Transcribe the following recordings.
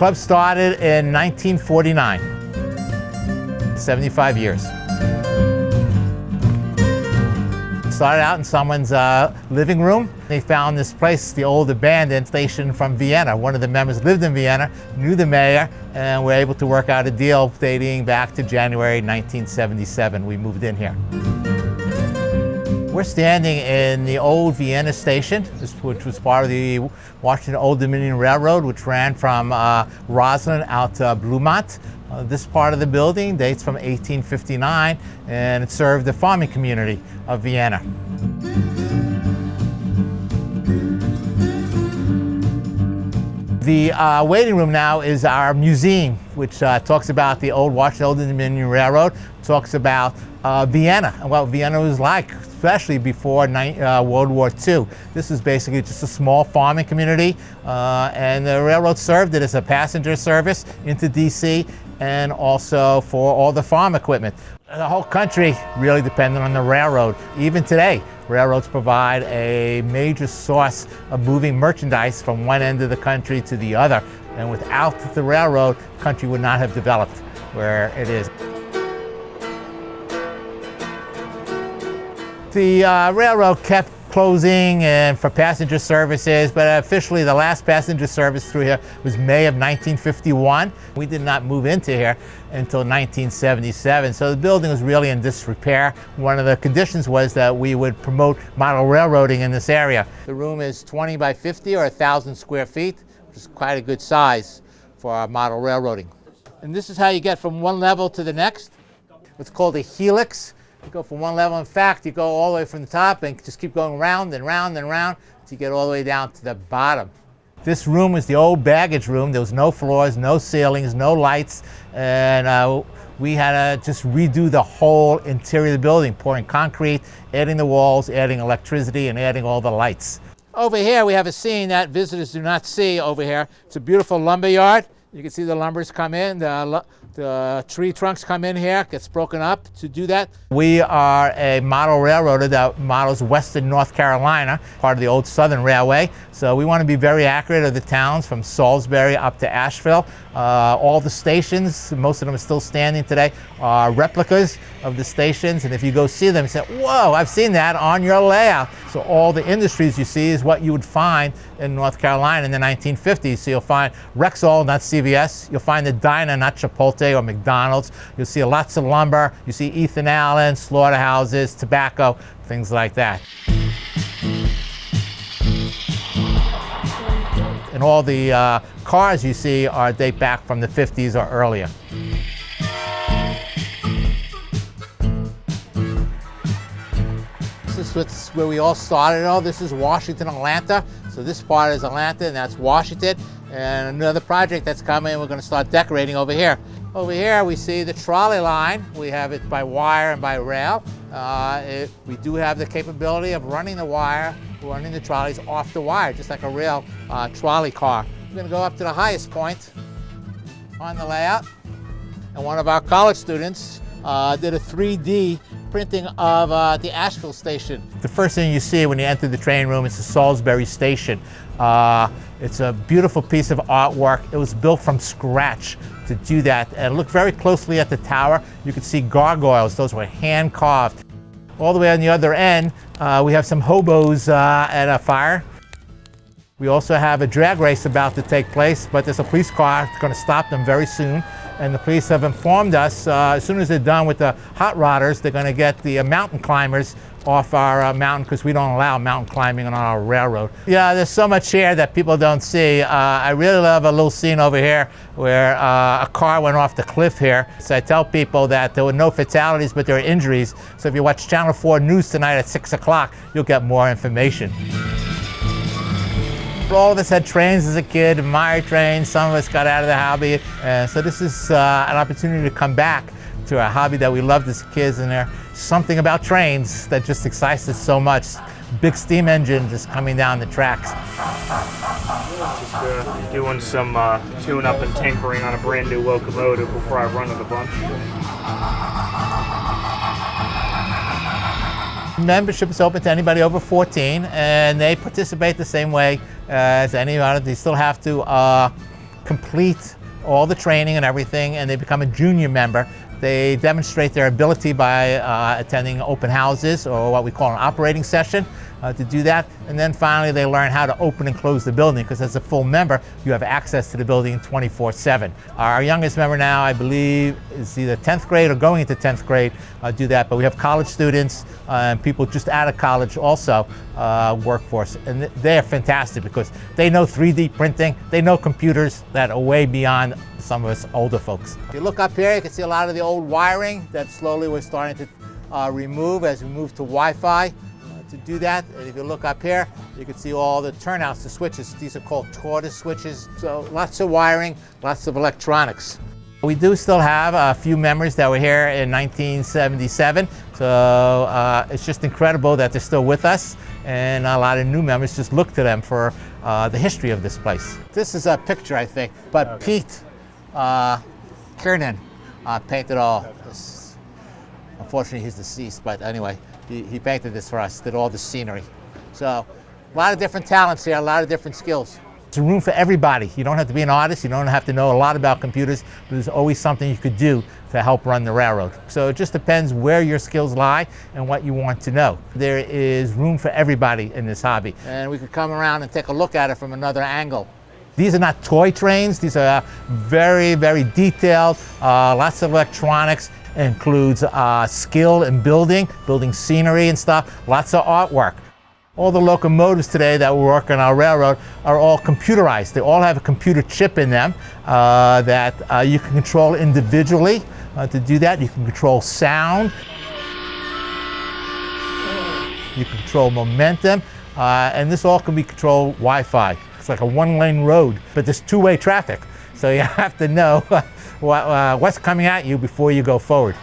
club started in 1949, 75 years. Started out in someone's living room. They found this place, the old abandoned station from Vienna. One of the members lived in Vienna, knew the mayor, and were able to work out a deal dating back to January 1977. We moved in here. We're standing in the old Vienna station, which was part of the Washington Old Dominion Railroad, which ran from Roslyn out to Bluemont. This part of the building dates from 1859, and it served the farming community of Vienna. The waiting room now is our museum, which talks about the old Washington Old Dominion Railroad, talks about Vienna and what Vienna was like, especially before World War II. This is basically just a small farming community, and the railroad served it as a passenger service into DC and also for all the farm equipment. The whole country really depended on the railroad. Even today, railroads provide a major source of moving merchandise from one end of the country to the other. And without the railroad, the country would not have developed where it is. The railroad kept closing and for passenger services, but officially the last passenger service through here was May of 1951. We did not move into here until 1977, so the building was really in disrepair. One of the conditions was that we would promote model railroading in this area. The room is 20 by 50 or 1,000 square feet, which is quite a good size for our model railroading. And this is how you get from one level to the next. It's called a helix. You go from one level. In fact, you go all the way from the top and just keep going round and round and round until you get all the way down to the bottom. This room was the old baggage room. There was no floors, no ceilings, no lights, and we had to just redo the whole interior of the building, pouring concrete, adding the walls, adding electricity, and adding all the lights. Over here, we have a scene that visitors do not see over here. It's a beautiful lumber yard. You can see the lumbers come in, the tree trunks come in here, gets broken up to do that. We are a model railroader that models Western North Carolina, part of the old Southern Railway. So we want to be very accurate of the towns from Salisbury up to Asheville. All the stations, most of them are still standing today, are replicas of the stations. And if you go see them, you say, whoa, I've seen that on your layout. So all the industries you see is what you would find in North Carolina in the 1950s. So you'll find Rexall, not CVS. You'll find the diner, not Chipotle or McDonald's. You'll see lots of lumber. You see Ethan Allen, slaughterhouses, tobacco, things like that. And all the cars you see date back from the 50s or earlier. This is where we all started. Oh, this is Washington, Atlanta. So this part is Atlanta, and that's Washington. And another project that's coming, we're going to start decorating over here. Over here, we see the trolley line. We have it by wire and by rail. We do have the capability of running the wire, running the trolleys off the wire, just like a real trolley car. We're going to go up to the highest point on the layout. And one of our college students did a 3D printing of the Asheville station. The first thing you see when you enter the train room is the Salisbury station. It's a beautiful piece of artwork. It was built from scratch to do that. And look very closely at the tower. You can see gargoyles. Those were hand carved. All the way on the other end, we have some hobos at a fire. We also have a drag race about to take place, but there's a police car that's going to stop them very soon. And the police have informed us as soon as they're done with the hot rodders, they're going to get the mountain climbers off our mountain, because we don't allow mountain climbing on our railroad. Yeah, there's so much here that people don't see. I really love a little scene over here where a car went off the cliff here. So I tell people that there were no fatalities, but there were injuries. So if you watch Channel 4 News tonight at 6 o'clock, you'll get more information. All of us had trains as a kid, admired trains. Some of us got out of the hobby. So this is an opportunity to come back to a hobby that we loved as kids, and there's something about trains that just excites us so much. Big steam engine just coming down the tracks. Just doing some tune-up and tinkering on a brand new locomotive before I run to the bunch. Membership is open to anybody over 14, and they participate the same way as anybody. They still have to complete all the training and everything, and they become a junior member. They demonstrate their ability by attending open houses, or what we call an operating session, to do that. And then finally they learn how to open and close the building, because as a full member you have access to the building 24/7. Our youngest member now, I believe, is either 10th grade or going into 10th grade, do that. But we have college students and people just out of college also work for us. And they're fantastic because they know 3D printing, they know computers that are way beyond some of us older folks. If you look up here, you can see a lot of the old wiring that slowly we're starting to remove as we move to Wi-Fi. To do that, and if you look up here, you can see all the turnouts, the switches. These are called tortoise switches. So lots of wiring, lots of electronics. We do still have a few members that were here in 1977. So it's just incredible that they're still with us, and a lot of new members just look to them for the history of this place. This is a picture, I think, but okay. Pete Kiernan painted all this. Unfortunately, he's deceased, but anyway, he painted this for us, did all the scenery. So a lot of different talents here, a lot of different skills. There's room for everybody. You don't have to be an artist, you don't have to know a lot about computers, but there's always something you could do to help run the railroad. So it just depends where your skills lie and what you want to know. There is room for everybody in this hobby. And we could come around and take a look at it from another angle. These are not toy trains, these are very, very detailed, lots of electronics. Includes skill in building scenery and stuff, lots of artwork. All the locomotives today that work on our railroad are all computerized. They all have a computer chip in them that you can control individually. To do that, you can control sound, you can control momentum, and this all can be controlled Wi-Fi. It's like a one-lane road, but there's two-way traffic. So you have to know what's coming at you before you go forward.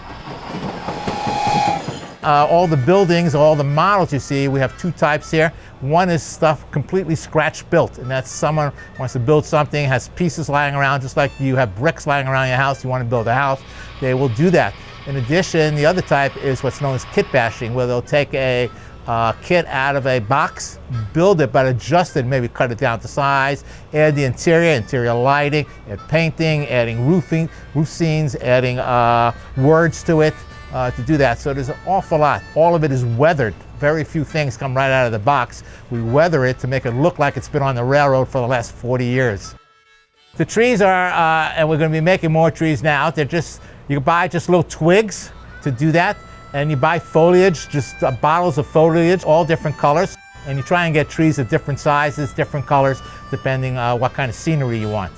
All the buildings, all the models you see, we have two types here. One is stuff completely scratch built, and that's someone wants to build something, has pieces lying around, just like you have bricks lying around your house, you want to build a house, they will do that. In addition, the other type is what's known as kit bashing, where they'll take a kit out of a box, build it, but adjust it, maybe cut it down to size, add the interior lighting, add painting, adding roof scenes, adding words to it to do that. So there's an awful lot. All of it is weathered. Very few things come right out of the box. We weather it to make it look like it's been on the railroad for the last 40 years. The trees are, and we're going to be making more trees now, they're just, you can buy just little twigs to do that. And you buy foliage, just bottles of foliage, all different colors. And you try and get trees of different sizes, different colors, depending what kind of scenery you want.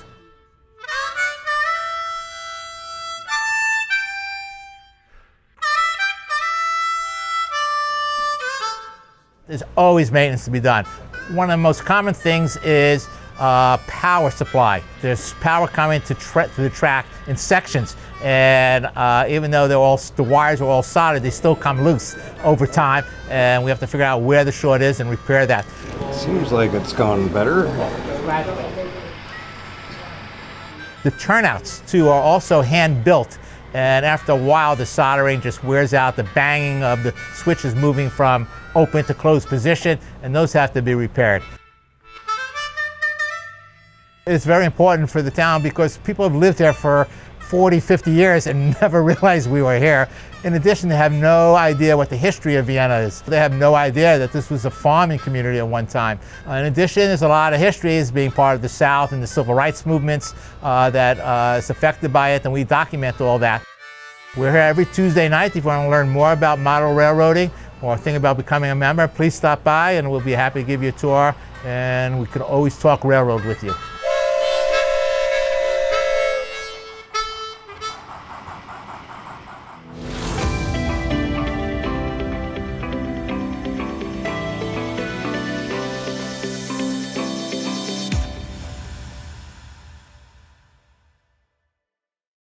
There's always maintenance to be done. One of the most common things is power supply. There's power coming to the track in sections, and even though the wires are all soldered, they still come loose over time, and we have to figure out where the short is and repair that. Seems like it's gone better. The turnouts too are also hand built, and after a while the soldering just wears out, the banging of the switches moving from open to closed position, and those have to be repaired. It's very important for the town because people have lived here for 40, 50 years and never realized we were here. In addition, they have no idea what the history of Vienna is. They have no idea that this was a farming community at one time. In addition, there's a lot of history as being part of the South and the civil rights movements that is affected by it, and we document all that. We're here every Tuesday night. If you want to learn more about model railroading or think about becoming a member, please stop by and we'll be happy to give you a tour, and we can always talk railroad with you.